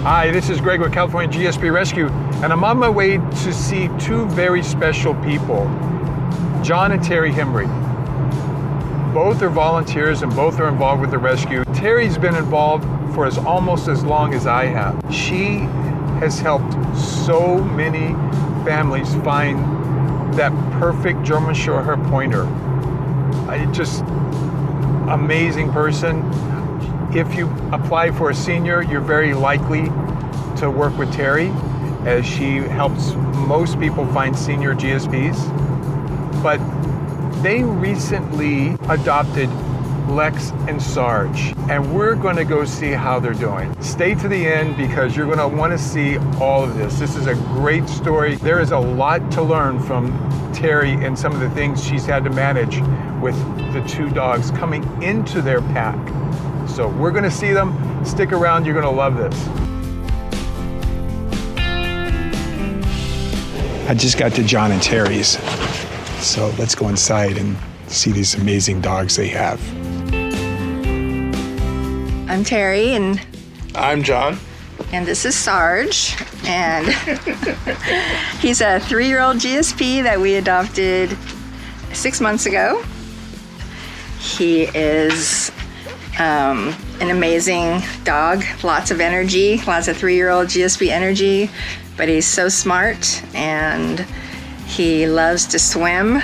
Hi, this is Greg with California GSP Rescue, and I'm on my way to see two very special people, John and Terry Hemry. Both are volunteers and both are involved with the rescue. Terry's been involved for almost as long as I have. She has helped so many families find that perfect German Shorthair pointer. Just amazing person. If you apply for a senior, you're very likely to work with Terry, as she helps most people find senior GSPs. But they recently adopted Lex and Sarge, and we're going to go see how they're doing. Stay to the end because you're going to want to see all of this. This is a great story. There is a lot to learn from Terry and some of the things she's had to manage with the two dogs coming into their pack. So we're going to see them. Stick around, you're going to love this. I just got to John and Terry's, so let's go inside and see these amazing dogs they have. I'm Terry, and I'm John. And this is Sarge, and he's a 3-year-old GSP that we adopted 6 months ago. He is an amazing dog, lots of energy, lots of 3-year-old GSP energy, but he's so smart and he loves to swim.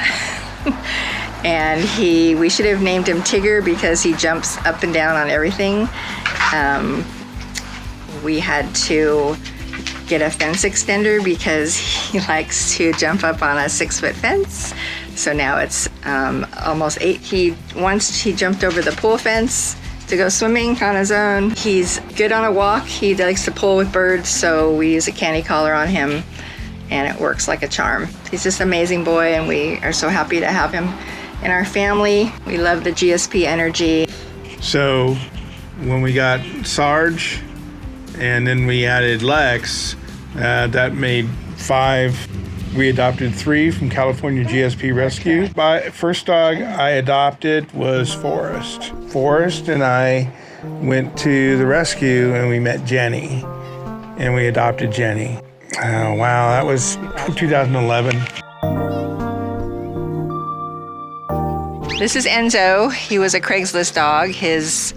And we should have named him Tigger because he jumps up and down on everything. We had to get a fence extender because he likes to jump up on a 6-foot fence. So now it's almost 8. Once he jumped over the pool fence to go swimming on his own. He's good on a walk. He likes to pull with birds, so we use a candy collar on him, and it works like a charm. He's just an amazing boy, and we are so happy to have him in our family. We love the GSP energy. So when we got Sarge and then we added Lex, that made 5. We adopted 3 from California GSP Rescue. My first dog I adopted was Forrest. Forrest and I went to the rescue and we met Jenny, and we adopted Jenny. Oh, wow, that was 2011. This is Enzo. He was a Craigslist dog. His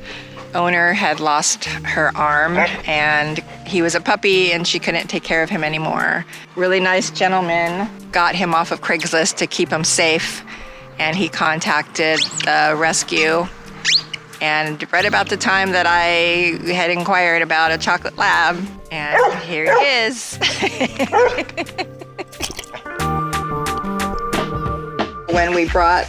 owner had lost her arm, and he was a puppy and she couldn't take care of him anymore. Really nice gentleman got him off of Craigslist to keep him safe, and he contacted the rescue. And right about the time that I had inquired about a chocolate lab, and here he is. When we brought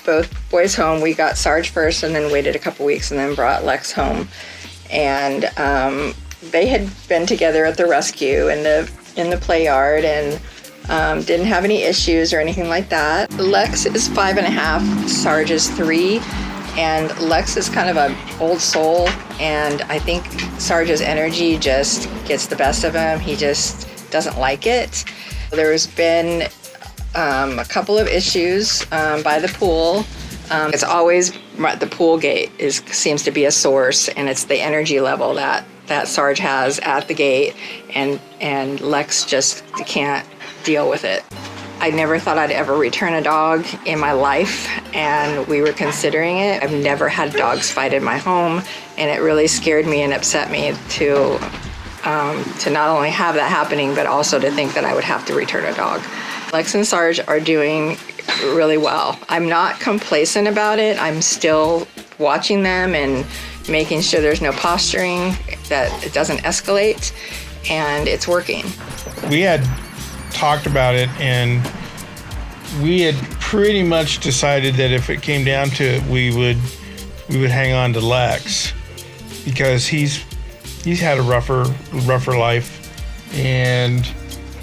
both boys home, we got Sarge first and then waited a couple weeks and then brought Lex home. And they had been together at the rescue in the play yard and didn't have any issues or anything like that. Lex is 5.5, Sarge is 3, and Lex is kind of an old soul, and I think Sarge's energy just gets the best of him. He just doesn't like it. There's been a couple of issues by the pool. It's always the pool gate seems to be a source, and it's the energy level that Sarge has at the gate, and Lex just can't deal with it. I never thought I'd ever return a dog in my life, and we were considering it. I've never had dogs fight in my home, and it really scared me and upset me to not only have that happening, but also to think that I would have to return a dog. Lex and Sarge are doing really well. I'm not complacent about it. I'm still watching them and making sure there's no posturing, that it doesn't escalate, and it's working. We had talked about it, and we had pretty much decided that if it came down to it, we would hang on to Lex, because he's had a rougher life, and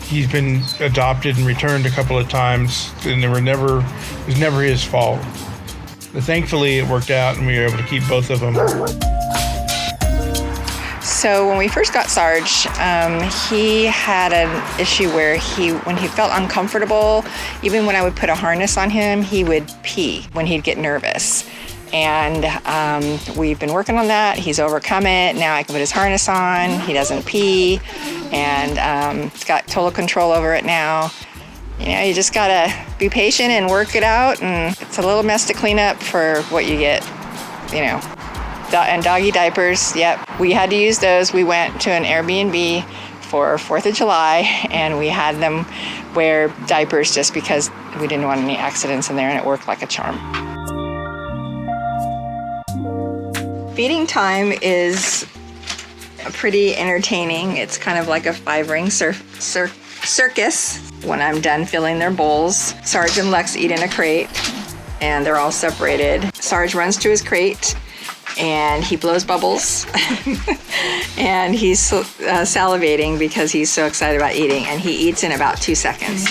he's been adopted and returned a couple of times, and it was never his fault. But thankfully, it worked out, and we were able to keep both of them. So when we first got Sarge, he had an issue where when he felt uncomfortable, even when I would put a harness on him, he would pee when he'd get nervous. And we've been working on that. He's overcome it. Now I can put his harness on. He doesn't pee, and he's got total control over it now. You know, you just gotta be patient and work it out, and it's a little mess to clean up for what you get, you know. And doggy diapers, yep, we had to use those. We went to an Airbnb for 4th of July, and we had them wear diapers just because we didn't want any accidents in there, and it worked like a charm. Feeding time is pretty entertaining. It's kind of like a 5-ring circus. When I'm done filling their bowls, Sarge and Lex eat in a crate, and they're all separated. Sarge runs to his crate, and he blows bubbles, and he's salivating because he's so excited about eating, and he eats in about 2 seconds.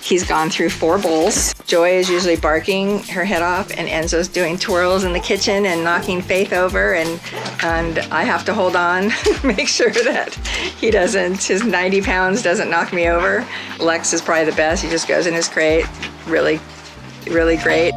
He's gone through 4 bowls. Joy is usually barking her head off, and Enzo's doing twirls in the kitchen and knocking Faith over, and I have to hold on, make sure that he doesn't, his 90 pounds doesn't knock me over. Lex is probably the best. He just goes in his crate. Really, really great.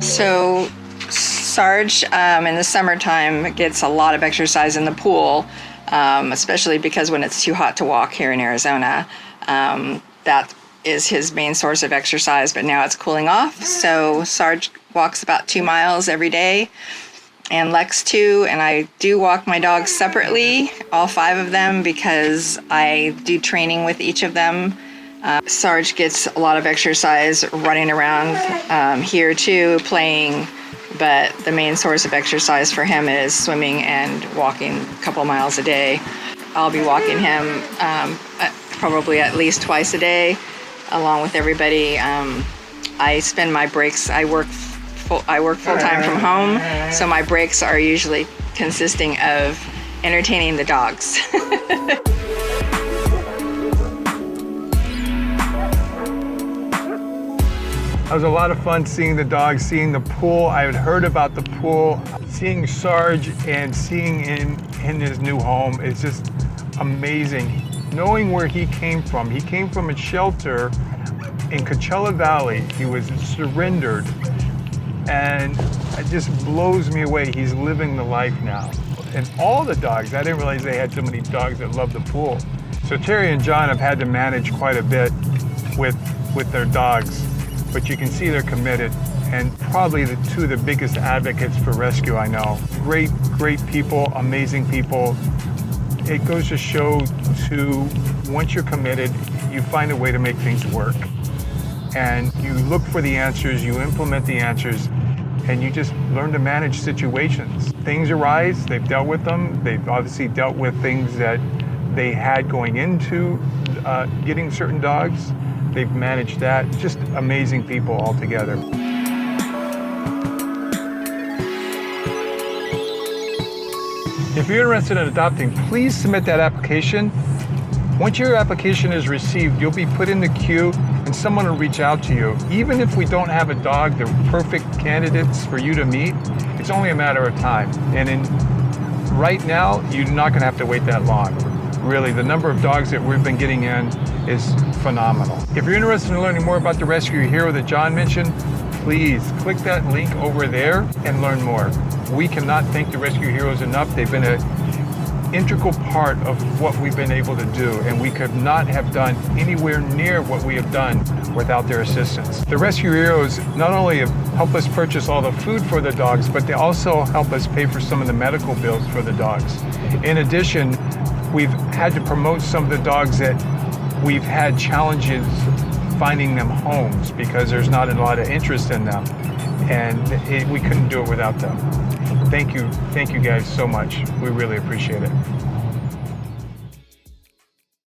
So Sarge in the summertime gets a lot of exercise in the pool. Especially because when it's too hot to walk here in Arizona, that is his main source of exercise, but now it's cooling off. So Sarge walks about 2 miles every day, and Lex too, and I do walk my dogs separately, all 5 of them, because I do training with each of them. Sarge gets a lot of exercise running around here too, playing. But the main source of exercise for him is swimming and walking a couple miles a day. I'll be walking him probably at least twice a day, along with everybody. I spend my breaks. I work full-time from home, so my breaks are usually consisting of entertaining the dogs. It was a lot of fun seeing the dogs, seeing the pool. I had heard about the pool, seeing Sarge and seeing in his new home is just amazing. Knowing where he came from a shelter in Coachella Valley. He was surrendered, and it just blows me away. He's living the life now. And all the dogs, I didn't realize they had so many dogs that love the pool. So Terry and John have had to manage quite a bit with their dogs. But you can see they're committed, and probably the 2 of the biggest advocates for rescue I know. Great, great people, amazing people. It goes to show once you're committed, you find a way to make things work. And you look for the answers, you implement the answers, and you just learn to manage situations. Things arise, they've dealt with them. They've obviously dealt with things that they had going into getting certain dogs. They've managed that. Just amazing people altogether. If you're interested in adopting, please submit that application. Once your application is received, you'll be put in the queue and someone will reach out to you. Even if we don't have a dog, they're perfect candidates for you to meet. It's only a matter of time. And right now, you're not gonna have to wait that long. Really, the number of dogs that we've been getting in is phenomenal. If you're interested in learning more about the Rescue Hero that John mentioned, please click that link over there and learn more. We cannot thank the Rescue Heroes enough. They've been an integral part of what we've been able to do, and we could not have done anywhere near what we have done without their assistance. The Rescue Heroes not only help us purchase all the food for the dogs, but they also help us pay for some of the medical bills for the dogs. In addition, we've had to promote some of the dogs that we've had challenges finding them homes because there's not a lot of interest in them, and we couldn't do it without them. Thank you guys so much. We really appreciate it.